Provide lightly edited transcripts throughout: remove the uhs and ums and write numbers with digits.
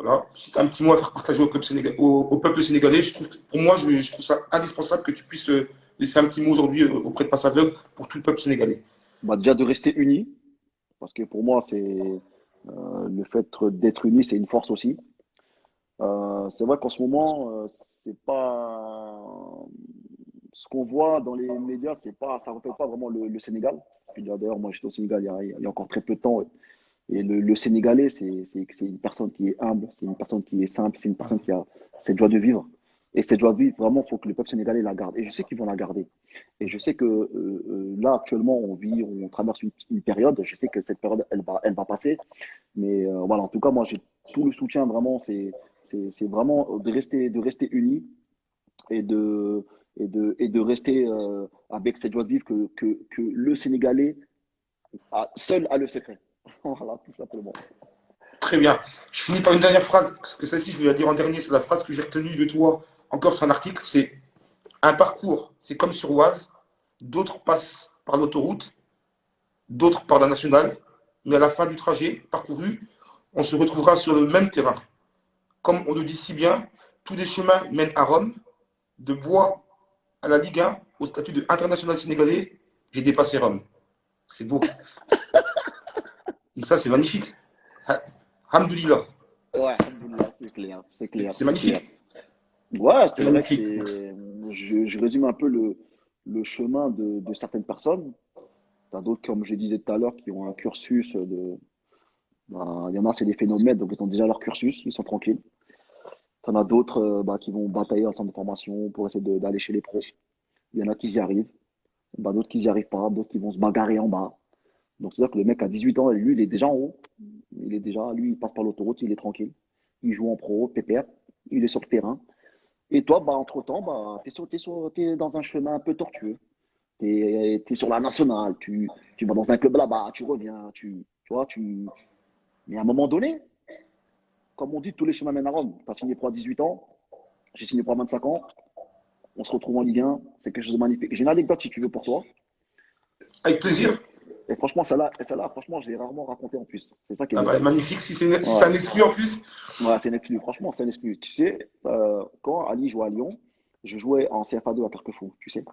Voilà. Si tu as un petit mot à faire partager au peuple sénégalais, pour moi, je trouve ça indispensable que tu puisses laisser un petit mot aujourd'hui auprès de Passe Aveugle pour tout le peuple sénégalais. Bah, déjà de rester unis, parce que pour moi, le fait d'être unis, c'est une force aussi. C'est vrai qu'en ce moment, c'est pas ce qu'on voit dans les médias, c'est pas, ça reflète pas vraiment le Sénégal. Puis d'ailleurs, moi, j'étais au Sénégal il y a encore très peu de temps. Et le Sénégalais, c'est une personne qui est humble, c'est une personne qui est simple, c'est une personne qui a cette joie de vivre. Et cette joie de vivre, vraiment, il faut que le peuple sénégalais la garde. Et je sais qu'ils vont la garder. Et je sais que là, actuellement, on traverse une période. Je sais que cette période, elle va passer. Mais voilà, en tout cas, moi, j'ai tout le soutien, vraiment. C'est vraiment de rester unis et de rester avec cette joie de vivre que le Sénégalais seul a le secret. Voilà, tout simplement. Très bien. Je finis par une dernière phrase, parce que celle-ci, je vais la dire en dernier. C'est la phrase que j'ai retenue de toi. Encore sur un article. C'est un parcours. C'est comme sur Oise. D'autres passent par l'autoroute, d'autres par la nationale. Mais à la fin du trajet parcouru, on se retrouvera sur le même terrain. Comme on le dit si bien, tous les chemins mènent à Rome. De Bois à la Ligue 1, au statut d'international sénégalais, j'ai dépassé Rome. C'est beau. Et ça, c'est magnifique. Hamdoulillah. Ouais, alhamdoulilah, c'est clair, c'est clair, C'est c'est clair. magnifique. Ouais, C'est c'est vrai que magnifique. je résume un peu le chemin de certaines personnes. T'as d'autres, comme je disais tout à l'heure, qui ont un cursus ben, il y en a, c'est des phénomènes, donc ils ont déjà leur cursus, ils sont tranquilles. T'en as d'autres bah, qui vont batailler en centre de formation pour essayer d'aller chez les pros. Il y en a qui y arrivent, bah, d'autres qui n'y arrivent pas, d'autres qui vont se bagarrer en bas. Donc c'est-à-dire que le mec à 18 ans, lui, il est déjà en haut. Lui, il passe par l'autoroute, il est tranquille. Il joue en pro, pépère, il est sur le terrain. Et toi, bah, entre-temps, bah, t'es dans un chemin un peu tortueux. T'es sur la nationale, tu vas dans un club là-bas, tu reviens, tu vois, Mais à un moment donné, comme on dit, tous les chemins mènent à Rome. Tu as signé pour à 18 ans, j'ai signé pour à 25 ans, on se retrouve en Ligue 1, c'est quelque chose de magnifique. J'ai une anecdote si tu veux pour toi. Avec Et, plaisir. et franchement, celle-là, franchement, je l'ai rarement raconté en plus. C'est ça qui est Ah bien. bah, magnifique. Si c'est Ouais, un exclu en plus. ouais, c'est un exclu. Franchement, c'est un exclu. Tu sais, quand Ali jouait à Lyon, je jouais en CFA2 à Carquefou, tu sais.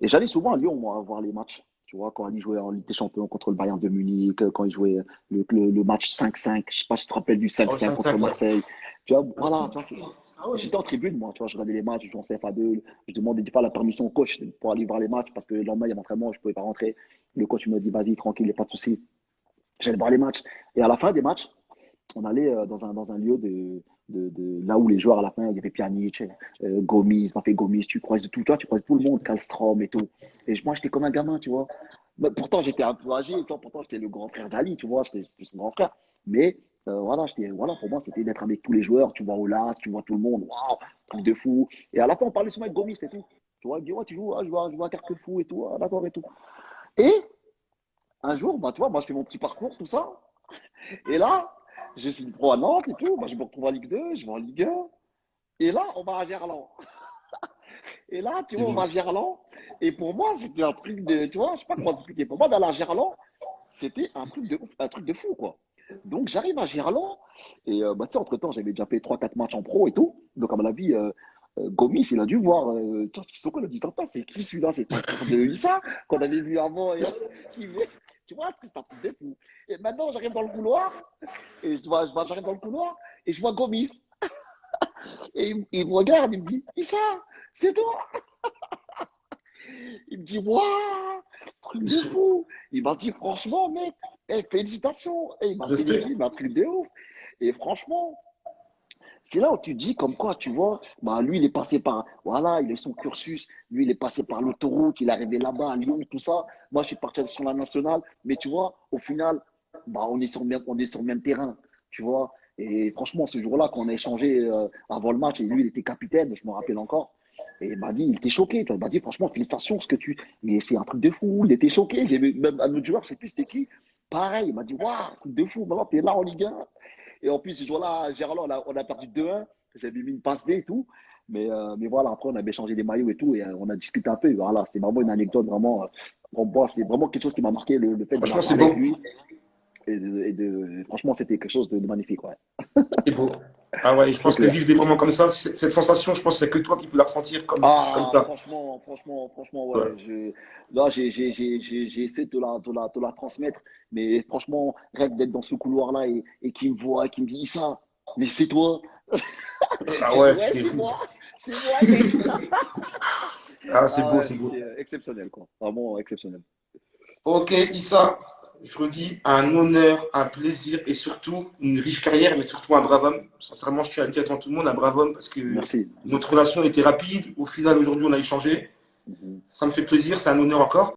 Et j'allais souvent à Lyon, moi, voir les matchs. Tu vois, quand Ali jouait en Ligue des Champions contre le Bayern de Munich, quand il jouait le match 5-5, je sais pas si tu te rappelles du Oh, le 5-5 contre 5-5, ouais. Marseille. Tu vois, voilà, tu vois, Ah ouais. j'étais en tribune, moi, tu vois, je regardais les matchs, je jouais en CFA2, je demandais pas la permission au coach pour aller voir les matchs parce que le lendemain, il y avait entraînement, je pouvais pas rentrer. Le coach me dit, vas-y, tranquille, il n'y a pas de souci. J'allais voir les matchs. Et à la fin des matchs, on allait dans un lieu là où les joueurs à la fin, il y avait Pjanic, Gomis, Mbappé Gomis, tu croises tout le monde, Kallstrom et tout. Et moi, j'étais comme un gamin, tu vois. Mais pourtant, j'étais un peu âgé, tu vois, pourtant, j'étais le grand frère d'Ali, tu vois, c'était son grand frère. Mais voilà, voilà, pour moi, c'était d'être avec tous les joueurs, tu vois Olas, tu vois tout le monde, waouh, truc de fou. Et à la fin, on parlait souvent avec Gomis et tout. Tu vois, il me dit, ouais, tu joues, ah, je joue à Carquefou et tout, ah, d'accord et tout. Et un jour, bah, tu vois, moi, je fais mon petit parcours, tout ça. Et là, je suis pro à Nantes et tout. Bah, je me retrouve en Ligue 2, je vais en Ligue 1. Et là, on va à Gerland. Et là, tu C'est vois, on va beau. à Gerland. Et pour moi, c'était un truc de. Tu vois, je sais pas comment expliquer. Pour moi, d'aller à Gerland, c'était un truc de ouf, un truc de fou, quoi. Donc, j'arrive à Gerland. Et bah, tu sais, entre-temps, j'avais déjà fait 3 4 matchs en pro et tout. Donc, à mon avis, Gomis, il a dû voir. Tu vois, Sissoko, il a dit, attends, c'est qui celui-là? C'est pas le frère de Issa qu'on avait vu avant. Qui vient- Tu vois, c'est un truc de fou. Et maintenant, j'arrive dans le couloir. Et j'arrive dans le couloir et je vois Gomis. Et il me regarde, il me dit, Issa, c'est toi. Il me dit, waouh, truc de fou. Il m'a dit, franchement, mec, félicitations. Et il m'a Respect. félicité, mais un truc de ouf. Et franchement, c'est là où tu dis, comme quoi, tu vois, bah, lui, il est passé par, voilà, il a eu son cursus. Lui, il est passé par l'autoroute, il est arrivé là-bas, à Lyon, tout ça. Moi, je suis parti sur la nationale. Mais tu vois, au final, bah, on est sur le même terrain, tu vois. Et franchement, ce jour-là, quand on a échangé avant le match, et lui, il était capitaine, je me rappelle encore. Et il m'a dit, il était choqué. Tu vois. Il m'a dit, franchement, félicitations, ce que tu. Mais c'est un truc de fou. Il était choqué. J'ai vu même un autre joueur, je sais plus c'était qui. Pareil, il m'a dit, waouh, truc de fou. Maintenant, tu es là en Ligue 1. Et en plus, ce jour-là, Gerland, on a perdu 2-1. J'avais mis une passe D et tout. Mais voilà, après, on avait échangé des maillots et tout. Et on a discuté un peu. Et voilà, c'était vraiment une anecdote, vraiment. Pour moi, c'est vraiment quelque chose qui m'a marqué, le fait Franchement, d'avoir c'est parlé avec beau. lui. Franchement, c'était quelque chose de magnifique, ouais. C'est beau. Ah ouais, je C'est pense que clair. vivre des moments comme ça, cette sensation, je pense qu'il n'y a que toi qui peux la ressentir comme Ah, ça. franchement, ouais. Ouais. Là, j'ai essayé de la transmettre, mais franchement, rien que d'être dans ce couloir-là et qu'il me voit, qu'il me dit ça, mais c'est toi. Ah J'ai dit, ouais, ouais, c'était fou. c'est moi, mec. Ah, c'est Ah beau, ouais, c'est beau. c'était exceptionnel, quoi. Vraiment exceptionnel. Ok, Issa, je redis, un honneur, un plaisir et surtout une riche carrière, mais surtout un brave homme. Sincèrement, je tiens à le dire devant tout le monde, un brave homme, parce que Merci. notre relation était rapide. Au final, aujourd'hui, on a échangé. Mhm. Ça me fait plaisir, c'est un honneur encore.